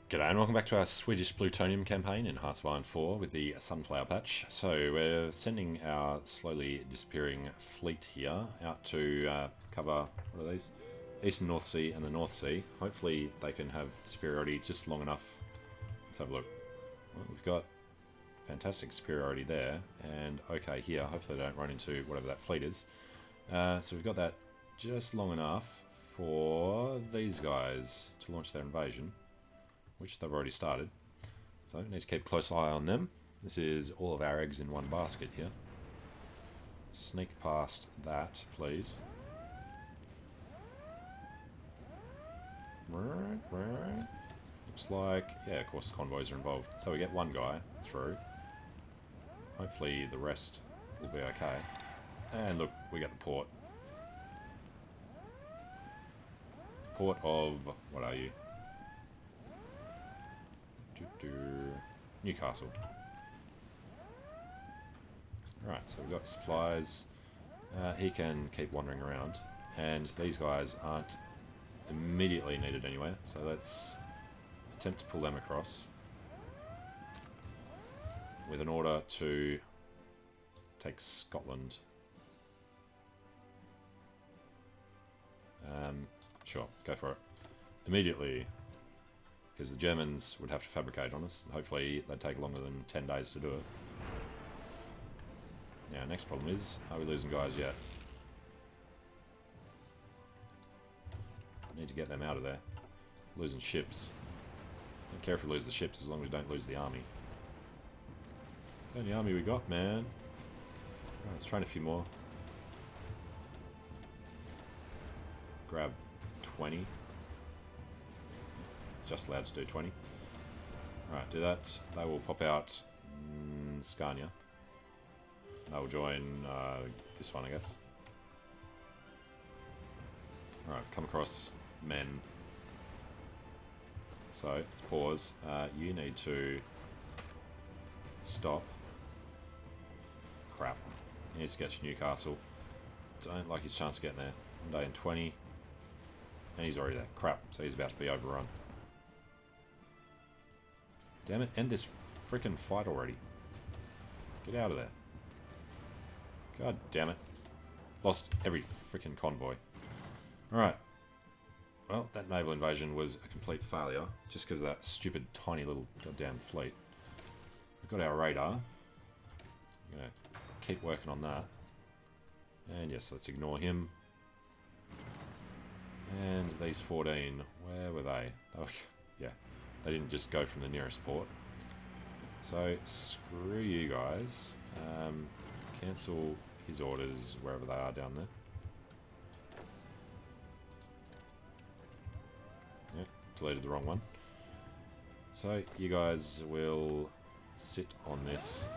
G'day and welcome back to our Swedish Plutonium campaign in Hearts of Iron 4 with the Sunflower Patch. So we're sending our slowly disappearing fleet here out to cover, what are these? Eastern North Sea and the North Sea. Hopefully they can have superiority just long enough. Let's have a look. Well, we've got fantastic superiority there, and okay here. Hopefully they don't run into whatever that fleet is. So we've got that just long enough for these guys to launch their invasion, which they've already started. So we need to keep a close eye on them. This is all of our eggs in one basket here. Sneak past that, please. Looks like, yeah, of course convoys are involved. So we get one guy through. Hopefully the rest will be okay. And look, we got the port. Port of, what are you? Newcastle. Alright, so we've got supplies. He can keep wandering around, and these guys aren't immediately needed anywhere, so let's attempt to pull them across with an order to take Scotland. Sure, go for it. Immediately. Because the Germans would have to fabricate on us. Hopefully they'd take longer than 10 days to do it. Now, next problem is, are we losing guys yet? Need to get them out of there. Losing ships. Don't care if we lose the ships as long as we don't lose the army. It's the only army we got, man. Right, let's train a few more. Grab 20. Just allowed to do 20. Alright, do that. They will pop out Scania. They will join this one, I guess. Alright, I've come across men. So, let's pause. You need to stop. Crap. He needs to get to Newcastle. Don't like his chance of getting there. 1 day and 20. And he's already there. Crap. So he's about to be overrun. Damn it, end this freaking fight already. Get out of there. God damn it. Lost every freaking convoy. Alright. Well, that naval invasion was a complete failure, just because of that stupid tiny little goddamn fleet. We've got our radar. I'm going to keep working on that. And yes, let's ignore him. And these 14, where were they? They were, yeah. They didn't just go from the nearest port. So, screw you guys. Cancel his orders wherever they are down there. Yep, deleted the wrong one. So, you guys will sit on this.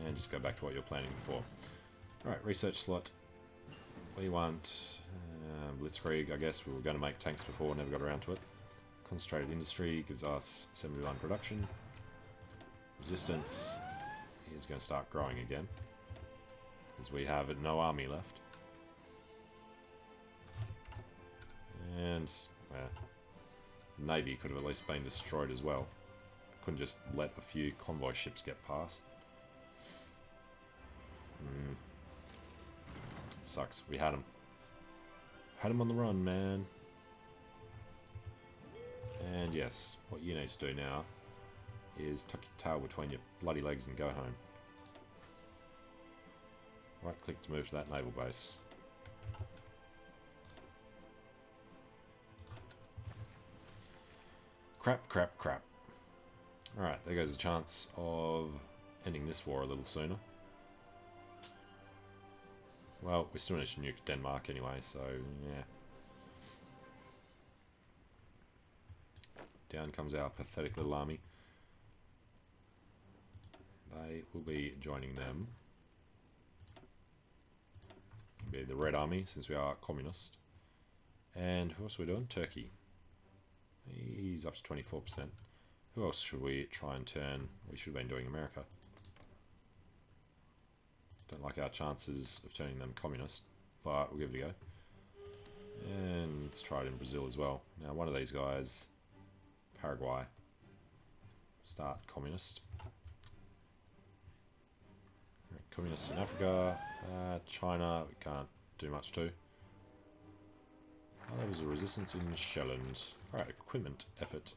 And just go back to what you're planning before. Alright, research slot. We want Blitzkrieg, I guess. We were going to make tanks before, never got around to it. Concentrated industry gives us assembly line production. Resistance is going to start growing again, because we have no army left. And, the Navy could have at least been destroyed as well. Couldn't just let a few convoy ships get past. Sucks. We had him. Had him on the run, man. And yes, what you need to do now is tuck your tail between your bloody legs and go home. Right click to move to that naval base. Crap, crap, crap. Alright, there goes a chance of ending this war a little sooner. Well, we still need to nuke Denmark anyway, so yeah. Down comes our pathetic little army. They will be joining them. It'll be the Red Army, since we are communist. And who else are we doing? Turkey. He's up to 24%. Who else should we try and turn? We should have been doing America. Don't like our chances of turning them communist, but we'll give it a go. And let's try it in Brazil as well. Now, one of these guys, Paraguay, start communist. Right, communists in Africa. China, we can't do much to. Oh, there was a resistance in Shelland. Alright, equipment effort.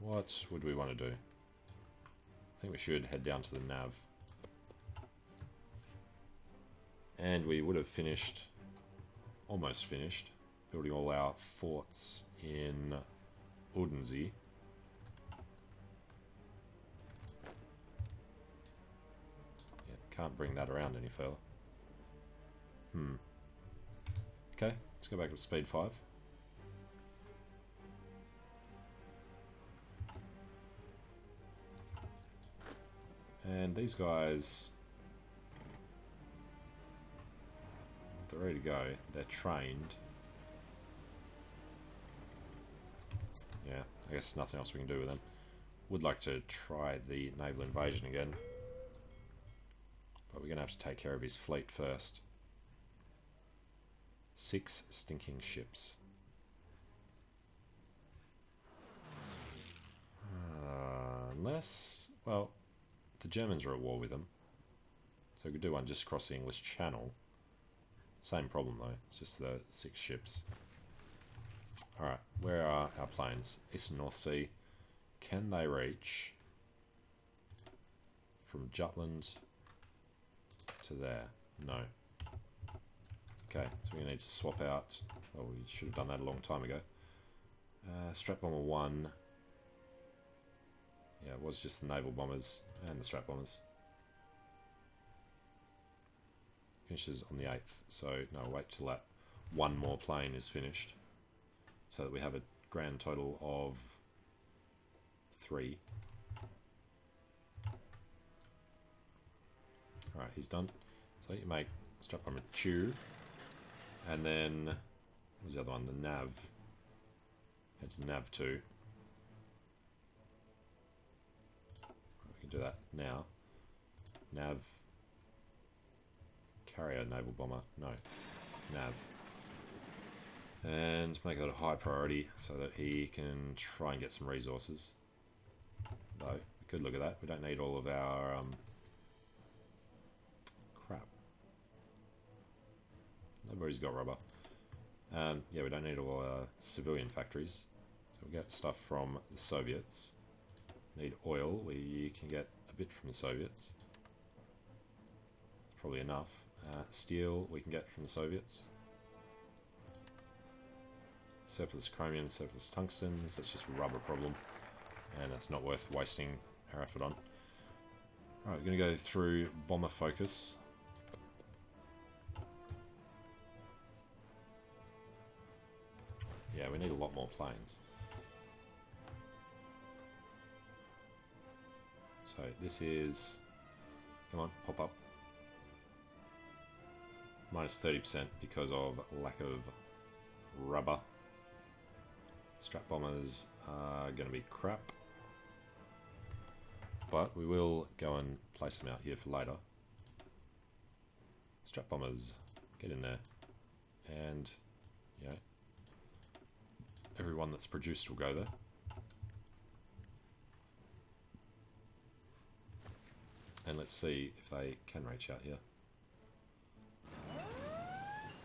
What would we want to do? I think we should head down to the nav. And we would have finished, almost finished, building all our forts in Odense. Yeah, can't bring that around any further. Okay, let's go back to speed 5. And these guys, they're ready to go. They're trained. Yeah, I guess nothing else we can do with them. Would like to try the naval invasion again. But we're going to have to take care of his fleet first. 6 stinking ships. Unless, well, the Germans are at war with them. So we could do one just across the English Channel. Same problem though, it's just the 6 ships. Alright, where are our planes? East and North Sea. Can they reach from Jutland to there? No. Okay, so we need to swap out. Well, we should have done that a long time ago. Strat Bomber 1. Yeah, it was just the naval bombers and the strat bombers. Finishes on the 8th, so no, wait till that one more plane is finished. So that we have a grand total of 3. Alright, he's done. So you make strat bomber 2. And then, what was the other one? The nav. Head to nav 2. We can do that now. Nav. Carrier naval bomber. No. Nav. And make that a high priority so that he can try and get some resources. Though, we could look at that. We don't need all of our crap. Nobody's got rubber. Yeah, we don't need all our civilian factories. So we get stuff from the Soviets. Need oil. We can get a bit from the Soviets. It's probably enough. Steel we can get from the Soviets. Surplus chromium, surplus tungsten. So it's just a rubber problem. And it's not worth wasting our effort on. Alright, we're going to go through bomber focus. Yeah, we need a lot more planes. So this is, come on, pop up. Minus 30% because of lack of rubber. Strat bombers are going to be crap. But we will go and place them out here for later. Strat bombers, get in there. And, you know, everyone that's produced will go there. And let's see if they can reach out here.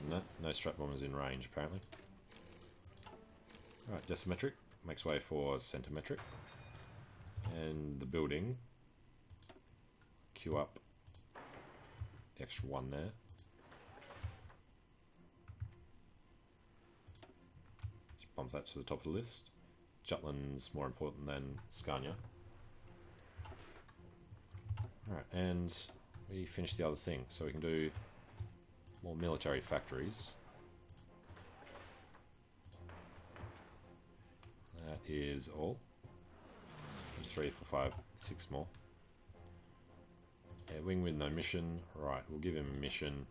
No, no strat bombers in range apparently. Alright, decimetric makes way for centimetric. And the building. Queue up the extra one there. Just bump that to the top of the list. Jutland's more important than Scania. Alright, and we finished the other thing, so we can do more military factories. That is all. 3, 4, 5, 6 more. Yeah, wing with no mission. Right, we'll give him a mission.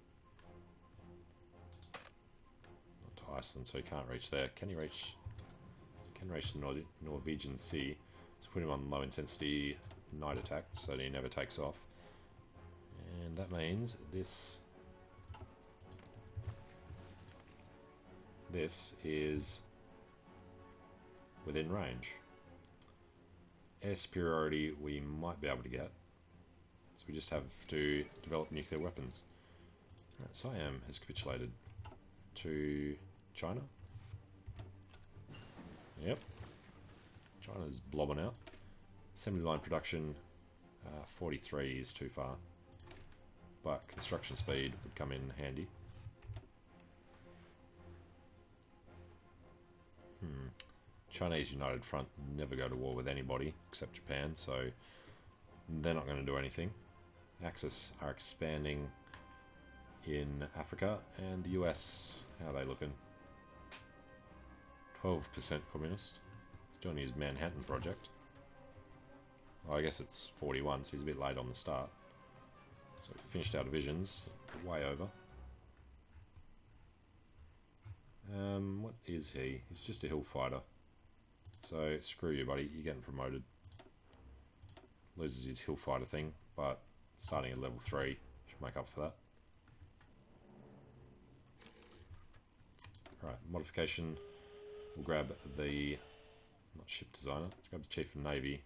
Not to Iceland, so he can't reach there. Can he reach? Can reach the Norwegian Sea. Let's put him on low intensity night attack so that he never takes off. And that means this this is within range. Air superiority we might be able to get. So we just have to develop nuclear weapons. Right, Siam has capitulated to China. Yep. China's blobbing out. Assembly line production, 43 is too far. But construction speed would come in handy. Chinese United Front never go to war with anybody except Japan, so they're not going to do anything. Axis are expanding in Africa, and the US, how are they looking? 12% communist. Joining his Manhattan Project. Well, I guess it's 41, so he's a bit late on the start. So we finished our divisions, way over. What is he? He's just a hill fighter. So screw you, buddy. You're getting promoted. Loses his hill fighter thing, but starting at level 3 should make up for that. Right, modification. We'll grab the not ship designer. Let's grab the Chief of Navy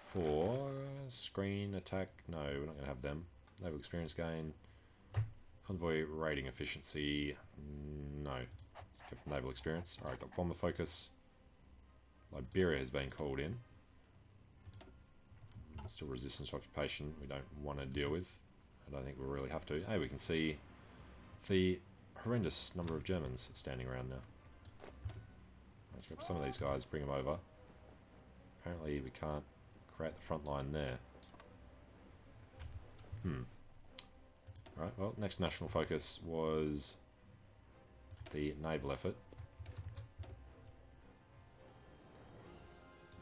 for screen attack. No, we're not going to have them. Naval experience gain. Convoy raiding efficiency. No. Go for naval experience. Alright, got bomber focus. Liberia has been called in. Still resistance to occupation. We don't want to deal with. I don't think we'll really have to. Hey, we can see the horrendous number of Germans standing around now. Let's grab some of these guys, bring them over. Apparently we can't create the front line there. Right, well, next national focus was the naval effort.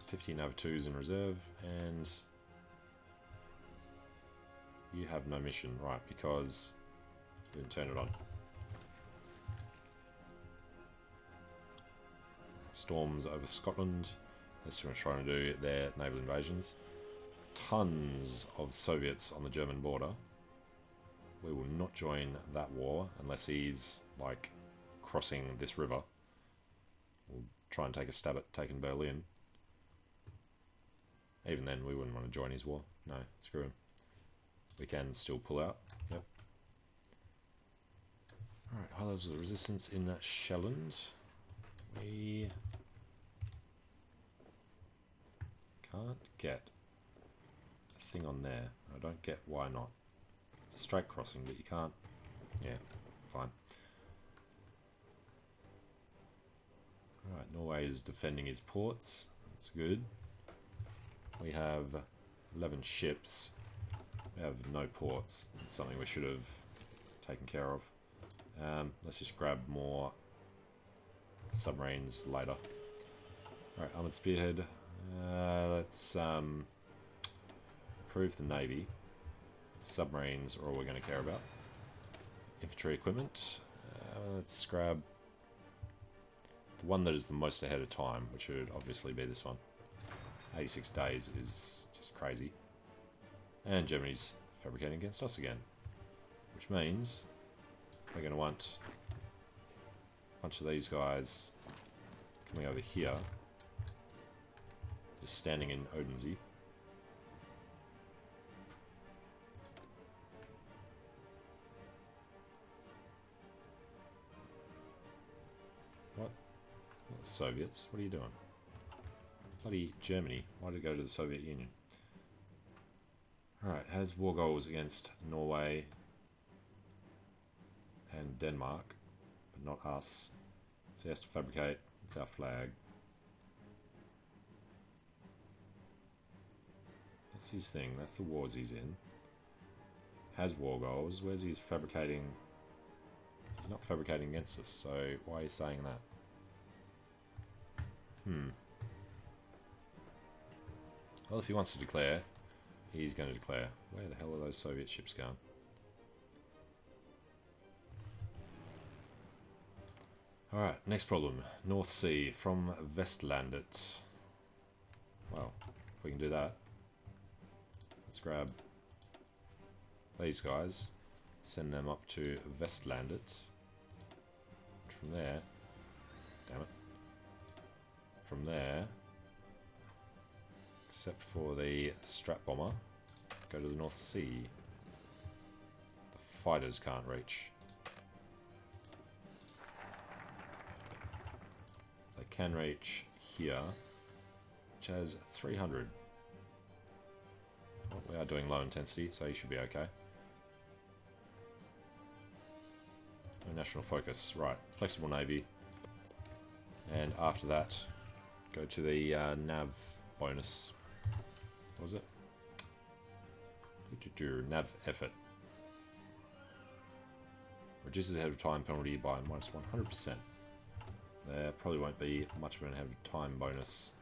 50 Nav 2s in reserve, and you have no mission, right, because we didn't turn it on. Storms over Scotland. That's what we're trying to do, their naval invasions. Tons of Soviets on the German border. We will not join that war unless he's, like, crossing this river. We'll try and take a stab at taking Berlin. Even then, we wouldn't want to join his war. No, screw him. We can still pull out. Yep. Alright, high levels of resistance in Shelland. We can't get a thing on there. I don't get why not. It's a straight crossing, but you can't. Yeah, fine. Alright, Norway is defending his ports. That's good. We have 11 ships. We have no ports. It's something we should have taken care of. Let's just grab more submarines later. Alright, armoured spearhead. Let's improve the navy. Submarines are all we're going to care about. Infantry equipment. Let's grab the one that is the most ahead of time, which would obviously be this one. 86 days is just crazy. And Germany's fabricating against us again. Which means we're going to want a bunch of these guys coming over here. Just standing in Odensee. What? Soviets? What are you doing? Bloody Germany. Why did it go to the Soviet Union? Alright, has war goals against Norway and Denmark, but not us. So he has to fabricate. It's our flag. That's his thing. That's the wars he's in. Has war goals. Where's his fabricating? He's not fabricating against us, so why are you saying that? Well, if he wants to declare, he's going to declare. Where the hell are those Soviet ships going? Alright, next problem. North Sea from Vestlandet. Well, if we can do that. Let's grab these guys. Send them up to Vestlandet. From there, damn it. From there, except for the Strat Bomber, go to the North Sea. The fighters can't reach. They can reach here, which has 300. Well, we are doing low intensity, so you should be okay. No national focus, right? Flexible navy, and after that, go to the nav bonus. What was it? Nav effort. Reduces ahead of time penalty by minus 100%. There probably won't be much of an ahead of time bonus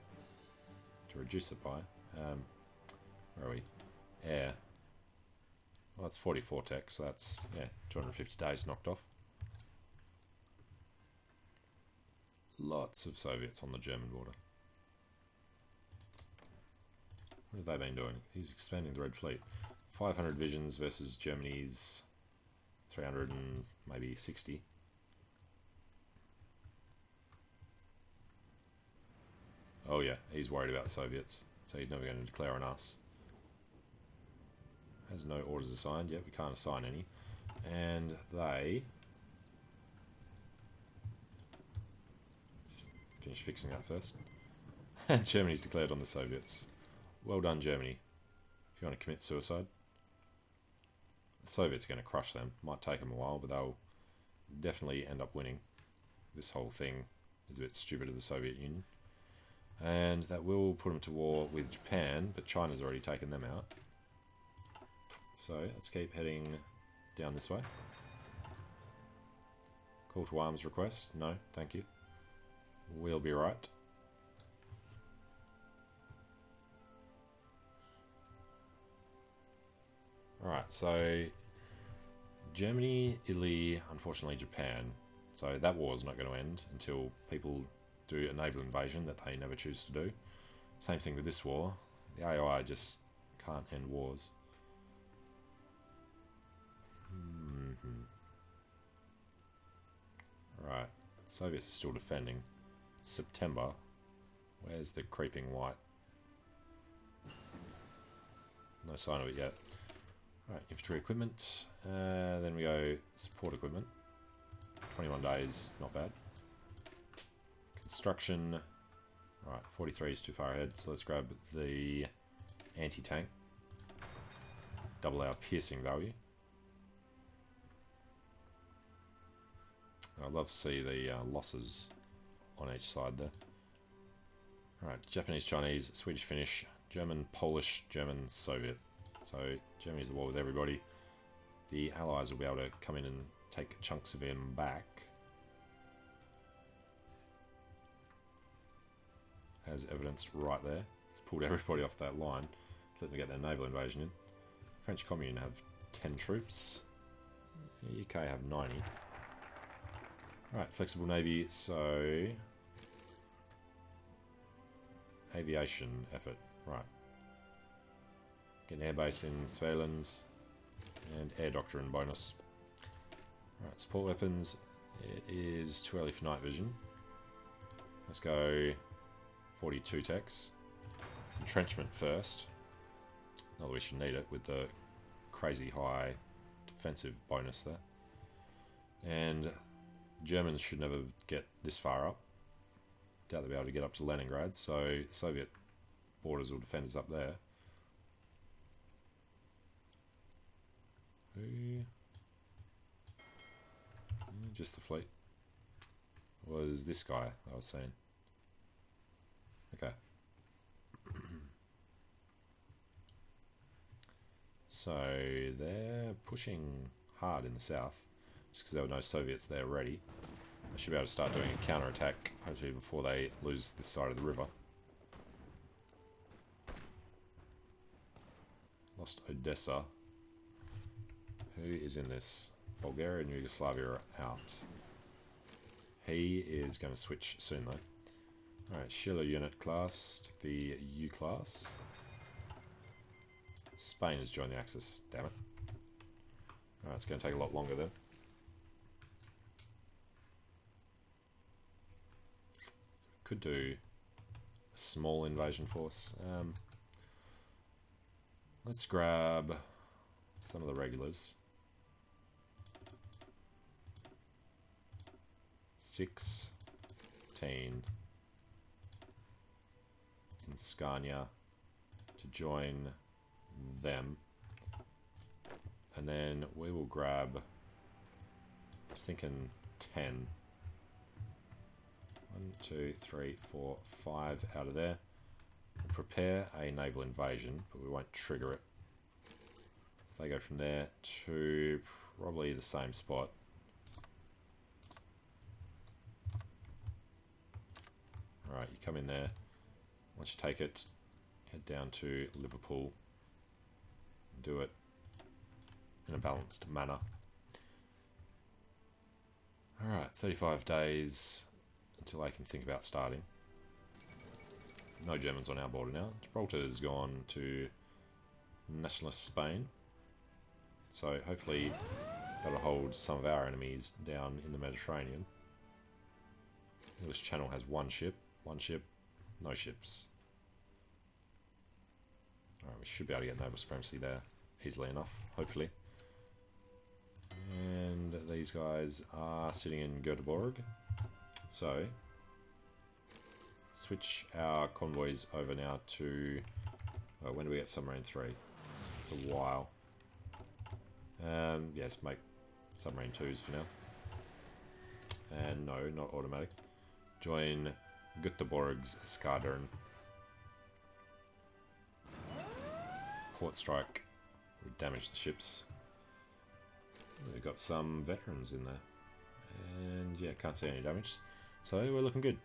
to reduce it by. Where are we? Air. Well, that's 44 tech, so that's, yeah, 250 days knocked off. Lots of Soviets on the German border. What have they been doing? He's expanding the Red Fleet. 500 visions versus Germany's 300 and maybe 60. Oh yeah, he's worried about Soviets, so he's never going to declare on us. Has no orders assigned yet, we can't assign any. And they... just finish fixing that first. And Germany's declared on the Soviets. Well done, Germany. If you want to commit suicide. The Soviets are going to crush them. Might take them a while, but they'll definitely end up winning. This whole thing is a bit stupid of the Soviet Union. And that will put them to war with Japan, but China's already taken them out. So let's keep heading down this way. Call to arms request? No, thank you. We'll be right. Alright, so Germany, Italy, unfortunately Japan. So that war is not going to end until people do a naval invasion that they never choose to do. Same thing with this war. The HoI just can't end wars. Right, Soviets are still defending. It's September. Where's the creeping white? No sign of it yet. Right, infantry equipment. Then we go support equipment. 21 days, not bad. Construction. Right, 43 is too far ahead, so let's grab the anti-tank. Double our piercing value. I'd love to see the losses on each side there. Alright, Japanese, Chinese, Swedish, Finnish, German, Polish, German, Soviet. So Germany's at war with everybody. The Allies will be able to come in and take chunks of him back. As evidenced right there. It's pulled everybody off that line. Let's let them get their naval invasion in. French Commune have 10 troops. The UK have 90. Alright, flexible navy, so... aviation effort, right. Get an airbase in Svealand, and air doctrine bonus. Alright, support weapons, it is too early for night vision. Let's go 42 techs. Entrenchment first. Not that we should need it with the crazy high defensive bonus there. And Germans should never get this far up. Doubt they'll be able to get up to Leningrad, so Soviet borders will defend us up there. Who? Just the fleet. Was this guy I was saying. Okay. So they're pushing hard in the south, just because there were no Soviets there ready. They should be able to start doing a counter-attack, hopefully before they lose this side of the river. Lost Odessa. Who is in this? Bulgaria and Yugoslavia are out. He is going to switch soon though. Alright, Schiller unit class. Take the U class. Spain has joined the Axis. Damn it. Alright, it's going to take a lot longer then. Could do a small invasion force. Let's grab some of the regulars. 16 in Scania to join them. And then we will grab, I was thinking 10. 1, 2, 3, 4, 5 out of there. We'll prepare a naval invasion, but we won't trigger it. If they go from there to probably the same spot. Alright, you come in there. Once you take it, head down to Liverpool. Do it in a balanced manner. Alright, 35 days until I can think about starting. No Germans on our border now. Gibraltar's gone to nationalist Spain. So hopefully that'll hold some of our enemies down in the Mediterranean. English Channel has one ship, no ships. Alright, we should be able to get naval supremacy there easily enough, hopefully. And these guys are sitting in Göteborg. So, switch our convoys over now to... when do we get Submarine 3? It's a while. Yes, make Submarine 2s for now. And no, not automatic. Join Göteborg's Eskadern. Port strike would damage the ships. We've got some veterans in there. And yeah, can't see any damage. So we're looking good.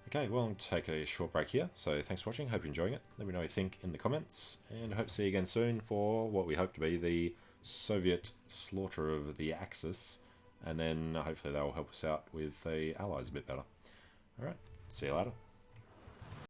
Okay, well, I'll take a short break here. So thanks for watching. Hope you're enjoying it. Let me know what you think in the comments. And I hope to see you again soon for what we hope to be the Soviet slaughter of the Axis. And then hopefully that will help us out with the Allies a bit better. Alright, see you later.